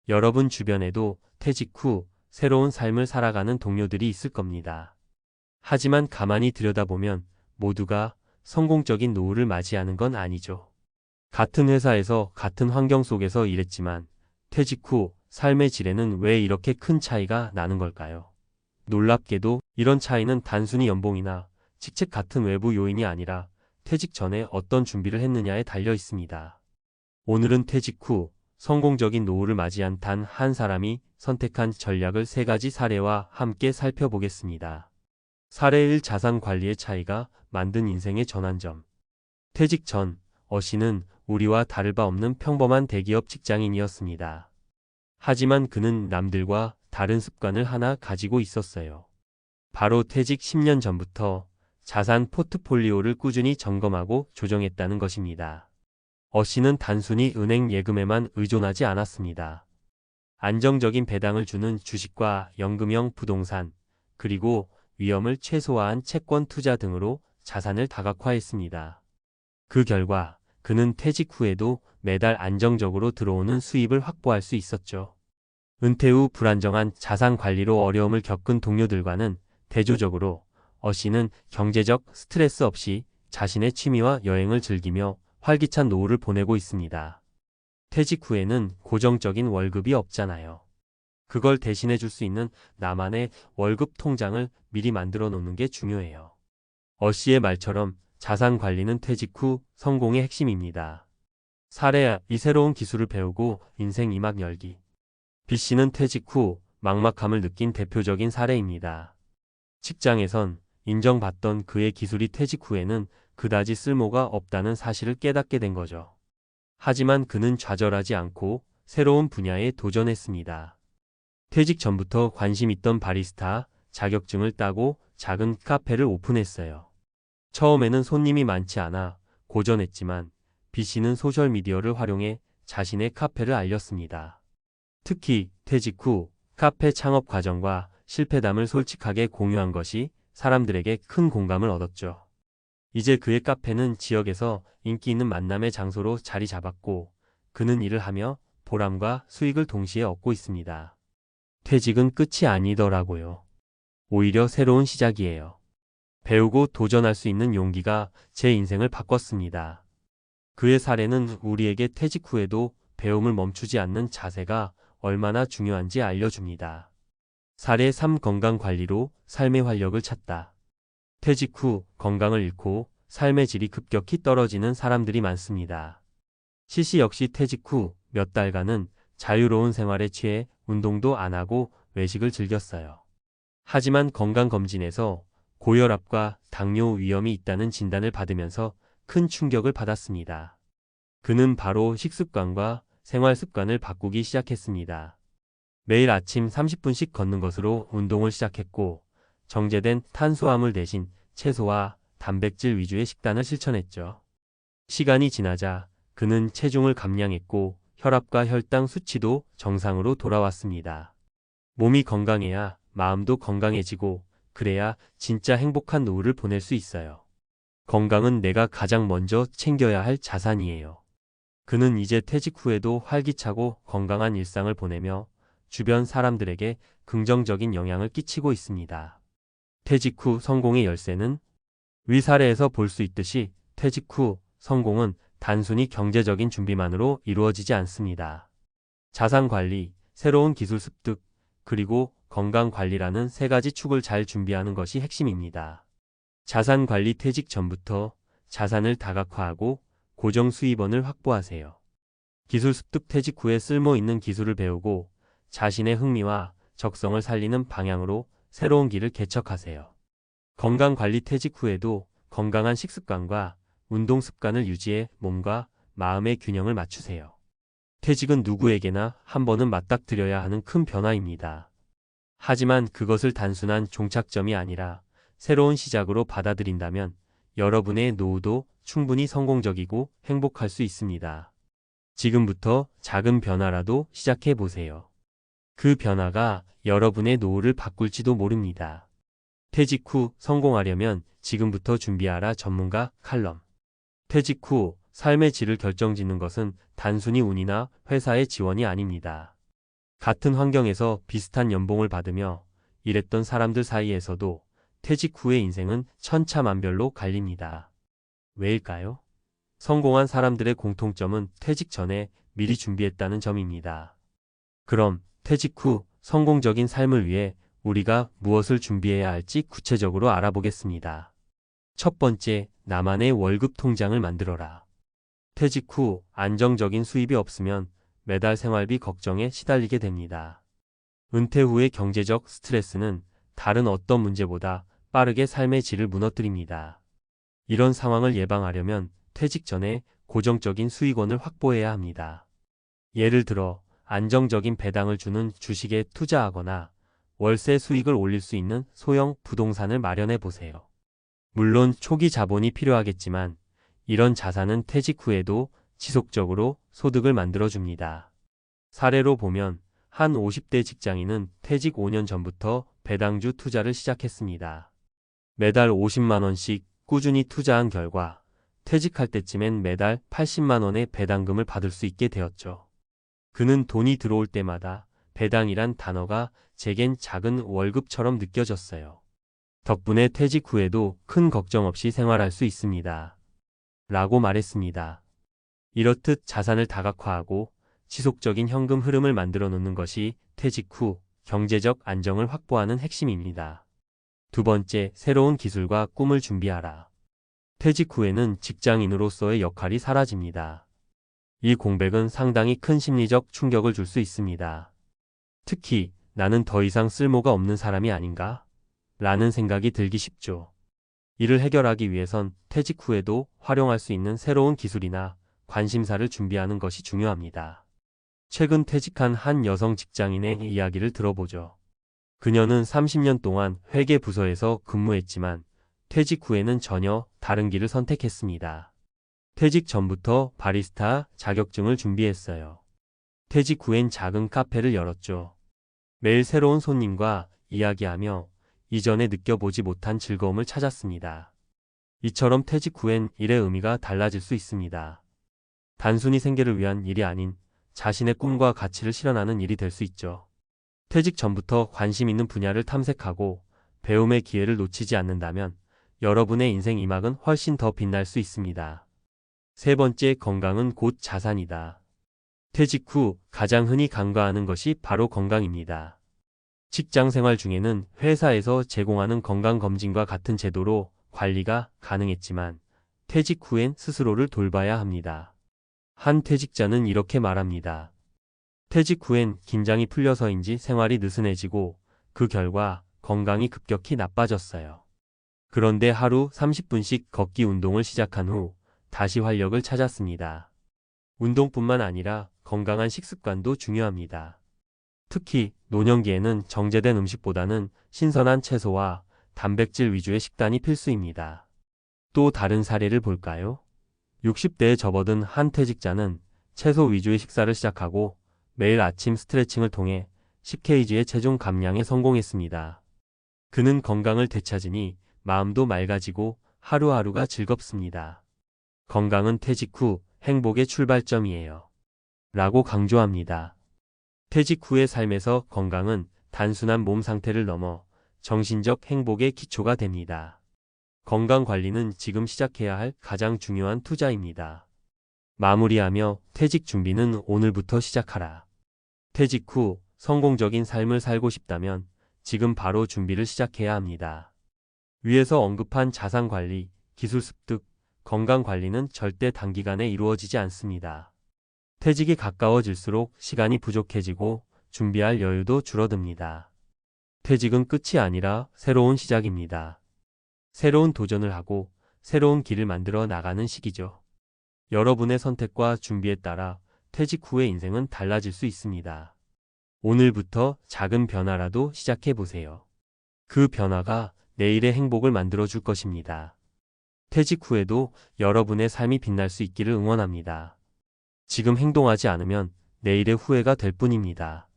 여러분 주변에도 퇴직 후 새로운 삶을 살아가는 동료들이 있을 겁니다. 하지만 가만히 들여다보면 모두가 성공적인 노후를 맞이하는 건 아니죠. 같은 회사에서 같은 환경 속에서 일했지만 퇴직 후 삶의 질에는 왜 이렇게 큰 차이가 나는 걸까요? 놀랍게도 이런 차이는 단순히 연봉이나 직책 같은 외부 요인이 아니라 퇴직 전에 어떤 준비를 했느냐에 달려 있습니다. 오늘은 퇴직 후 성공적인 노후를 맞이한 단 한 사람이 선택한 전략을 3가지 사례와 함께 살펴보겠습니다. 사례 1. 자산 관리의 차이가 만든 인생의 전환점. 퇴직 전 씨는 우리와 다를 바 없는 평범한 대기업 직장인이었습니다. 하지만 그는 남들과 다른 습관을 하나 가지고 있었어요. 바로 퇴직 10년 전부터 자산 포트폴리오를 꾸준히 점검하고 조정했다는 것입니다. 씨는 단순히 은행 예금에만 의존하지 않았습니다. 안정적인 배당을 주는 주식과 연금형 부동산, 그리고 위험을 최소화한 채권 투자 등으로 자산을 다각화했습니다. 그 결과 그는 퇴직 후에도 매달 안정적으로 들어오는 수입을 확보할 수 있었죠. 은퇴 후 불안정한 자산 관리로 어려움을 겪은 동료들과는 대조적으로 씨는 경제적 스트레스 없이 자신의 취미와 여행을 즐기며 활기찬 노후를 보내고 있습니다. 퇴직 후에는 고정적인 월급이 없잖아요. 그걸 대신해 줄 수 있는 나만의 월급 통장을 미리 만들어 놓는 게 중요해요. 씨의 말처럼 자산 관리는 퇴직 후 성공의 핵심입니다. 사례 2. 새로운 기술을 배우고 인생 2막 열기. B씨는 퇴직 후 막막함을 느낀 대표적인 사례입니다. 직장에선 인정받던 그의 기술이 퇴직 후에는 그다지 쓸모가 없다는 사실을 깨닫게 된 거죠. 하지만 그는 좌절하지 않고 새로운 분야에 도전했습니다. 퇴직 전부터 관심 있던 바리스타 자격증을 따고 작은 카페를 오픈했어요. 처음에는 손님이 많지 않아 고전했지만 B씨는 소셜미디어를 활용해 자신의 카페를 알렸습니다. 특히 퇴직 후 카페 창업 과정과 실패담을 솔직하게 공유한 것이 사람들에게 큰 공감을 얻었죠. 이제 그의 카페는 지역에서 인기 있는 만남의 장소로 자리 잡았고 그는 일을 하며 보람과 수익을 동시에 얻고 있습니다. 퇴직은 끝이 아니더라고요. 오히려 새로운 시작이에요. 배우고 도전할 수 있는 용기가 제 인생을 바꿨습니다. 그의 사례는 우리에게 퇴직 후에도 배움을 멈추지 않는 자세가 얼마나 중요한지 알려줍니다. 사례 3. 건강관리로 삶의 활력을 찾다. 퇴직 후 건강을 잃고 삶의 질이 급격히 떨어지는 사람들이 많습니다. C씨 역시 퇴직 후 몇 달간은 자유로운 생활에 취해 운동도 안 하고 외식을 즐겼어요. 하지만 건강검진에서 고혈압과 당뇨 위험이 있다는 진단을 받으면서 큰 충격을 받았습니다. 그는 바로 식습관과 생활 습관을 바꾸기 시작했습니다. 매일 아침 30분씩 걷는 것으로 운동을 시작했고 정제된 탄수화물 대신 채소와 단백질 위주의 식단을 실천했죠. 시간이 지나자 그는 체중을 감량했고 혈압과 혈당 수치도 정상으로 돌아왔습니다. 몸이 건강해야 마음도 건강해지고 그래야 진짜 행복한 노후를 보낼 수 있어요. 건강은 내가 가장 먼저 챙겨야 할 자산이에요. 그는 이제 퇴직 후에도 활기차고 건강한 일상을 보내며 주변 사람들에게 긍정적인 영향을 끼치고 있습니다. 퇴직 후 성공의 열쇠는 위 사례에서 볼 수 있듯이 퇴직 후 성공은 단순히 경제적인 준비만으로 이루어지지 않습니다. 자산 관리, 새로운 기술 습득, 그리고 건강 관리라는 3가지 축을 잘 준비하는 것이 핵심입니다. 자산 관리. 퇴직 전부터 자산을 다각화하고 고정 수입원을 확보하세요. 기술 습득. 퇴직 후에 쓸모 있는 기술을 배우고 자신의 흥미와 적성을 살리는 방향으로 새로운 길을 개척하세요. 건강 관리. 퇴직 후에도 건강한 식습관과 운동 습관을 유지해 몸과 마음의 균형을 맞추세요. 퇴직은 누구에게나 한 번은 맞닥뜨려야 하는 큰 변화입니다. 하지만 그것을 단순한 종착점이 아니라 새로운 시작으로 받아들인다면 여러분의 노후도 충분히 성공적이고 행복할 수 있습니다. 지금부터 작은 변화라도 시작해 보세요. 그 변화가 여러분의 노후를 바꿀지도 모릅니다. 퇴직 후 성공하려면 지금부터 준비하라. 전문가 칼럼. 퇴직 후 삶의 질을 결정짓는 것은 단순히 운이나 회사의 지원이 아닙니다. 같은 환경에서 비슷한 연봉을 받으며 일했던 사람들 사이에서도 퇴직 후의 인생은 천차만별로 갈립니다. 왜일까요? 성공한 사람들의 공통점은 퇴직 전에 미리 준비했다는 점입니다. 그럼 퇴직 후 성공적인 삶을 위해 우리가 무엇을 준비해야 할지 구체적으로 알아보겠습니다. 첫 번째, 나만의 월급 통장을 만들어라. 퇴직 후 안정적인 수입이 없으면 매달 생활비 걱정에 시달리게 됩니다. 은퇴 후의 경제적 스트레스는 다른 어떤 문제보다 빠르게 삶의 질을 무너뜨립니다. 이런 상황을 예방하려면 퇴직 전에 고정적인 수익원을 확보해야 합니다. 예를 들어 안정적인 배당을 주는 주식에 투자하거나 월세 수익을 올릴 수 있는 소형 부동산을 마련해 보세요. 물론 초기 자본이 필요하겠지만 이런 자산은 퇴직 후에도 지속적으로 소득을 만들어줍니다. 사례로 보면 한 50대 직장인은 퇴직 5년 전부터 배당주 투자를 시작했습니다. 매달 50만 원씩 꾸준히 투자한 결과 퇴직할 때쯤엔 매달 80만 원의 배당금을 받을 수 있게 되었죠. 그는 돈이 들어올 때마다 배당이란 단어가 제겐 작은 월급처럼 느껴졌어요. 덕분에 퇴직 후에도 큰 걱정 없이 생활할 수 있습니다. 라고 말했습니다. 이렇듯 자산을 다각화하고 지속적인 현금 흐름을 만들어 놓는 것이 퇴직 후 경제적 안정을 확보하는 핵심입니다. 두 번째, 새로운 기술과 꿈을 준비하라. 퇴직 후에는 직장인으로서의 역할이 사라집니다. 이 공백은 상당히 큰 심리적 충격을 줄 수 있습니다. 특히 나는 더 이상 쓸모가 없는 사람이 아닌가? 라는 생각이 들기 쉽죠. 이를 해결하기 위해선 퇴직 후에도 활용할 수 있는 새로운 기술이나 관심사를 준비하는 것이 중요합니다. 최근 퇴직한 한 여성 직장인의 이야기를 들어보죠. 그녀는 30년 동안 회계 부서에서 근무했지만 퇴직 후에는 전혀 다른 길을 선택했습니다. 퇴직 전부터 바리스타 자격증을 준비했어요. 퇴직 후엔 작은 카페를 열었죠. 매일 새로운 손님과 이야기하며 이전에 느껴보지 못한 즐거움을 찾았습니다. 이처럼 퇴직 후엔 일의 의미가 달라질 수 있습니다. 단순히 생계를 위한 일이 아닌 자신의 꿈과 가치를 실현하는 일이 될 수 있죠. 퇴직 전부터 관심 있는 분야를 탐색하고 배움의 기회를 놓치지 않는다면 여러분의 인생 이막은 훨씬 더 빛날 수 있습니다. 세 번째, 건강은 곧 자산이다. 퇴직 후 가장 흔히 간과하는 것이 바로 건강입니다. 직장 생활 중에는 회사에서 제공하는 건강검진과 같은 제도로 관리가 가능했지만 퇴직 후엔 스스로를 돌봐야 합니다. 한 퇴직자는 이렇게 말합니다. 퇴직 후엔 긴장이 풀려서인지 생활이 느슨해지고 그 결과 건강이 급격히 나빠졌어요. 그런데 하루 30분씩 걷기 운동을 시작한 후 다시 활력을 찾았습니다. 운동뿐만 아니라 건강한 식습관도 중요합니다. 특히 노년기에는 정제된 음식보다는 신선한 채소와 단백질 위주의 식단이 필수입니다. 또 다른 사례를 볼까요? 60대에 접어든 한 퇴직자는 채소 위주의 식사를 시작하고 매일 아침 스트레칭을 통해 10kg의 체중 감량에 성공했습니다. 그는 건강을 되찾으니 마음도 맑아지고 하루하루가 즐겁습니다. 건강은 퇴직 후 행복의 출발점이에요. 라고 강조합니다. 퇴직 후의 삶에서 건강은 단순한 몸 상태를 넘어 정신적 행복의 기초가 됩니다. 건강 관리는 지금 시작해야 할 가장 중요한 투자입니다. 마무리하며 퇴직 준비는 오늘부터 시작하라. 퇴직 후 성공적인 삶을 살고 싶다면 지금 바로 준비를 시작해야 합니다. 위에서 언급한 자산 관리, 기술 습득, 건강 관리는 절대 단기간에 이루어지지 않습니다. 퇴직이 가까워질수록 시간이 부족해지고 준비할 여유도 줄어듭니다. 퇴직은 끝이 아니라 새로운 시작입니다. 새로운 도전을 하고 새로운 길을 만들어 나가는 시기죠. 여러분의 선택과 준비에 따라 퇴직 후의 인생은 달라질 수 있습니다. 오늘부터 작은 변화라도 시작해 보세요. 그 변화가 내일의 행복을 만들어 줄 것입니다. 퇴직 후에도 여러분의 삶이 빛날 수 있기를 응원합니다. 지금 행동하지 않으면 내일의 후회가 될 뿐입니다.